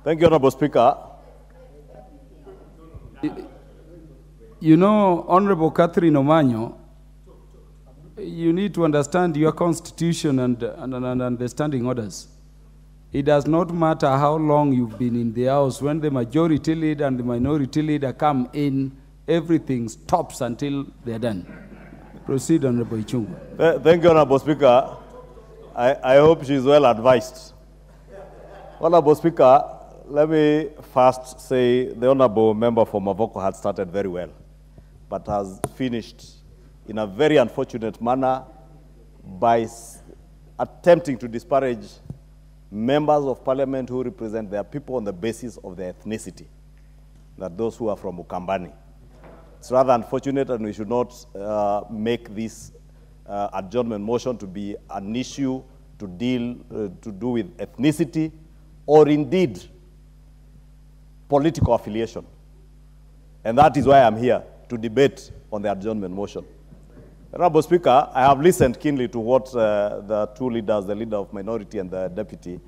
Thank you, Honorable Speaker. You know, Honorable Catherine Omanyo, you need to understand your constitution and understanding orders. It does not matter how long you've been in the House. When the majority leader and the minority leader come in, everything stops until they're done. Proceed, Honorable Ichungwa. Thank you, Honorable Speaker. I hope she's well advised. Honorable Speaker, let me first say the Honorable member for MAVOKO had started very well, but has finished in a very unfortunate manner by attempting to disparage members of parliament who represent their people on the basis of their ethnicity, that those who are from Ukambani. It's rather unfortunate, and we should not make this adjournment motion to be an issue to do with ethnicity or indeed political affiliation. And that is why I'm here, to debate on the adjournment motion. Honorable Speaker, I have listened keenly to what the two leaders, the leader of minority and the deputy,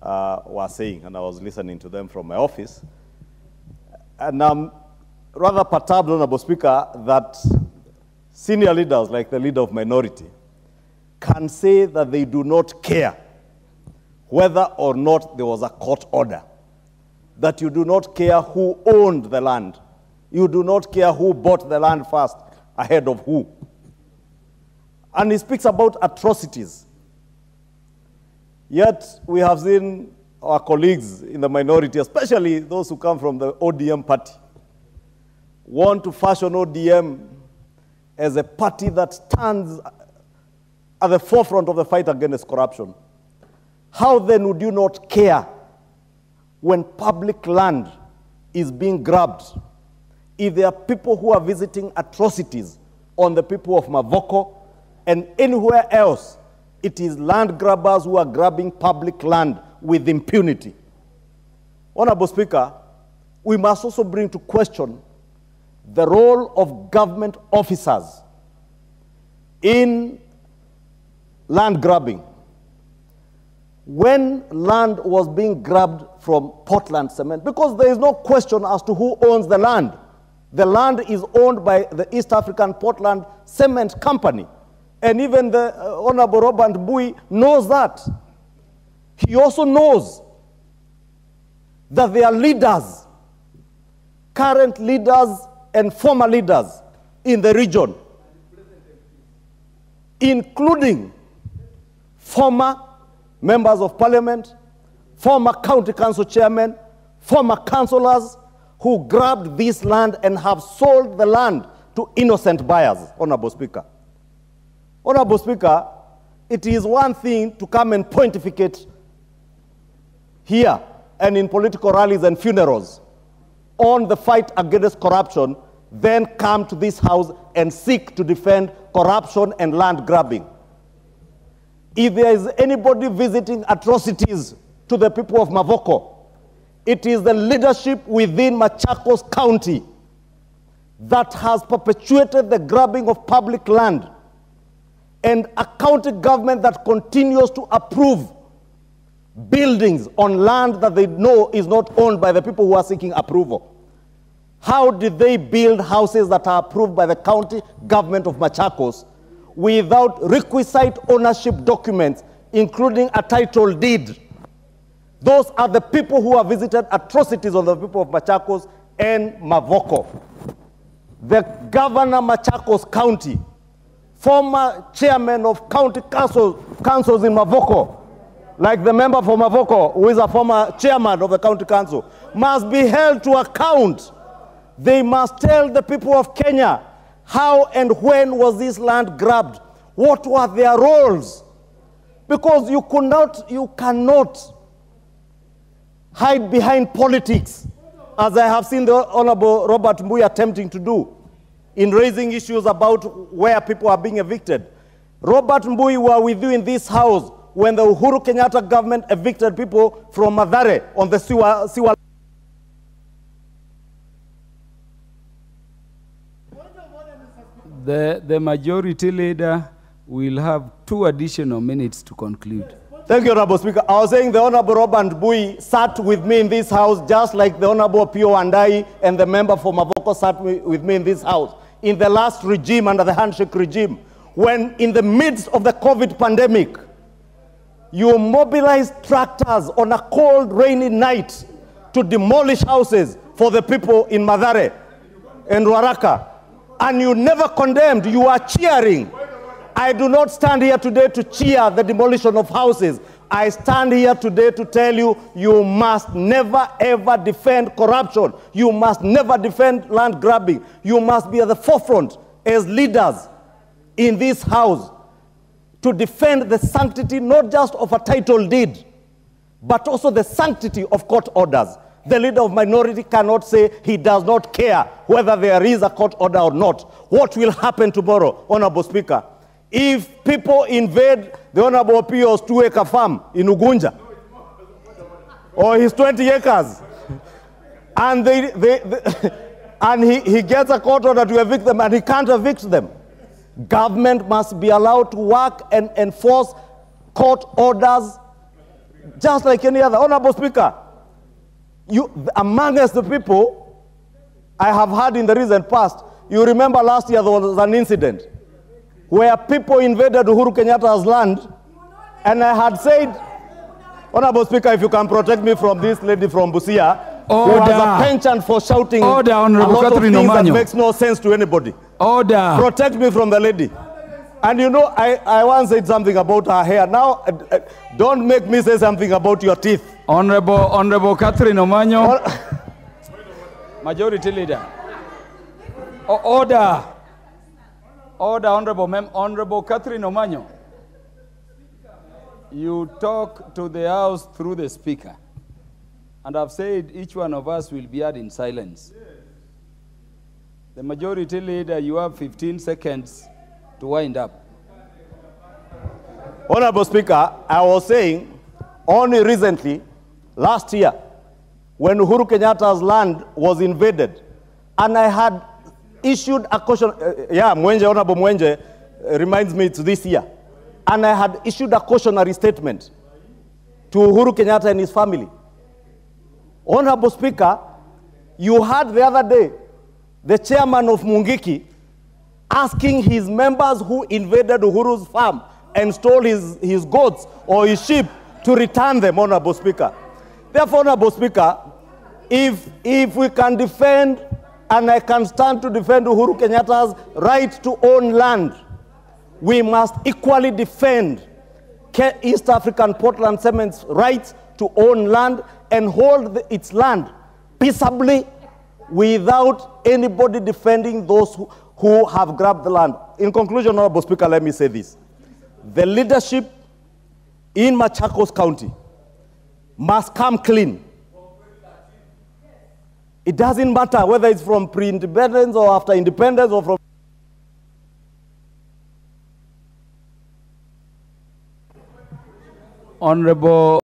were saying, and I was listening to them from my office. And I'm rather perturbed, Honorable Speaker, that senior leaders, like the leader of minority, can say that they do not care whether or not there was a court order, that you do not care who owned the land, you do not care who bought the land first ahead of who. And he speaks about atrocities. Yet we have seen our colleagues in the minority, especially those who come from the ODM party, want to fashion ODM as a party that stands at the forefront of the fight against corruption. How then would you not care when public land is being grabbed if there are people who are visiting atrocities on the people of MAVOKO and anywhere else? It is land grabbers who are grabbing public land with impunity. Honorable Speaker, we must also bring to question the role of government officers in land grabbing. When land was being grabbed from Portland Cement, because there is no question as to who owns the land. The land is owned by the East African Portland Cement Company. And even the Honorable Robert Bui knows that. He also knows that there are leaders, current leaders and former leaders in the region, including former members of parliament, former county council chairmen, former councillors who grabbed this land and have sold the land to innocent buyers, Honorable Speaker. Honorable Speaker, it is one thing to come and pontificate here and in political rallies and funerals on the fight against corruption, then come to this house and seek to defend corruption and land grabbing. If there is anybody visiting atrocities to the people of MAVOKO, it is the leadership within Machakos County that has perpetuated the grabbing of public land, and a county government that continues to approve buildings on land that they know is not owned by the people who are seeking approval. How did they build houses that are approved by the county government of Machakos without requisite ownership documents, including a title deed? Those are the people who have visited atrocities on the people of Machakos and MAVOKO. The governor Machakos County, former chairman of county councils in MAVOKO, like the member for MAVOKO, who is a former chairman of the county council, must be held to account. They must tell the people of Kenya how and when was this land grabbed, what were their roles, because you cannot hide behind politics, as I have seen the Honorable Robert Mbui attempting to do in raising issues about where people are being evicted. Robert Mbui were with you in this house when the Uhuru Kenyatta government evicted people from Mathare on the Siwa. The majority leader will have 2 additional minutes to conclude. Thank you, Honorable Speaker. I was saying the Honorable Robert Bui sat with me in this house, just like the Honorable Pio Andai and the member for MAVOKO sat with me in this house, in the last regime, under the handshake regime, when in the midst of the COVID pandemic, you mobilized tractors on a cold, rainy night to demolish houses for the people in Mathare and Ruaraka. And you never condemned, you are cheering. I do not stand here today to cheer the demolition of houses. I stand here today to tell you, you must never ever defend corruption. You must never defend land grabbing. You must be at the forefront as leaders in this house to defend the sanctity not just of a title deed, but also the sanctity of court orders. The leader of minority cannot say he does not care whether there is a court order or not. What will happen tomorrow, Honorable Speaker, if people invade the Honorable Pio's 2-acre farm in Ugunja, or his 20 acres, and and he gets a court order to evict them, and he can't evict them? Government must be allowed to work and enforce court orders just like any other. Honorable Speaker, amongst the people I have heard in the recent past, you remember last year there was an incident where people invaded Uhuru Kenyatta's land, and I had said, Honorable Speaker, if you can protect me from this lady from Busia, who has a penchant for shouting a lot of things that makes no sense to anybody. Order. Protect me from the lady. And you know, I once said something about her hair. Now, don't make me say something about your teeth. Honorable Catherine Omanyo. Majority Leader. Order. Order, Honorable Catherine Omanyo. You talk to the House through the Speaker. And I've said each one of us will be heard in silence. The Majority Leader, you have 15 seconds to wind up. Honorable Speaker, I was saying only recently, last year, when Uhuru Kenyatta's land was invaded, and I had issued a caution, Honorable Mwenje reminds me it's this year, and I had issued a cautionary statement to Uhuru Kenyatta and his family. Honorable Speaker, you heard the other day the chairman of Mungiki asking his members who invaded Uhuru's farm and stole his goats or his sheep to return them, Honorable Speaker. Therefore, Honorable Speaker, if we can defend, and I can stand to defend Uhuru Kenyatta's right to own land, we must equally defend East African Portland Cement's right to own land and hold its land peaceably without anybody defending those who have grabbed the land. In conclusion, Honorable Speaker, let me say this. The leadership in Machakos County must come clean. It doesn't matter whether it's from pre-independence or after independence or from... Honorable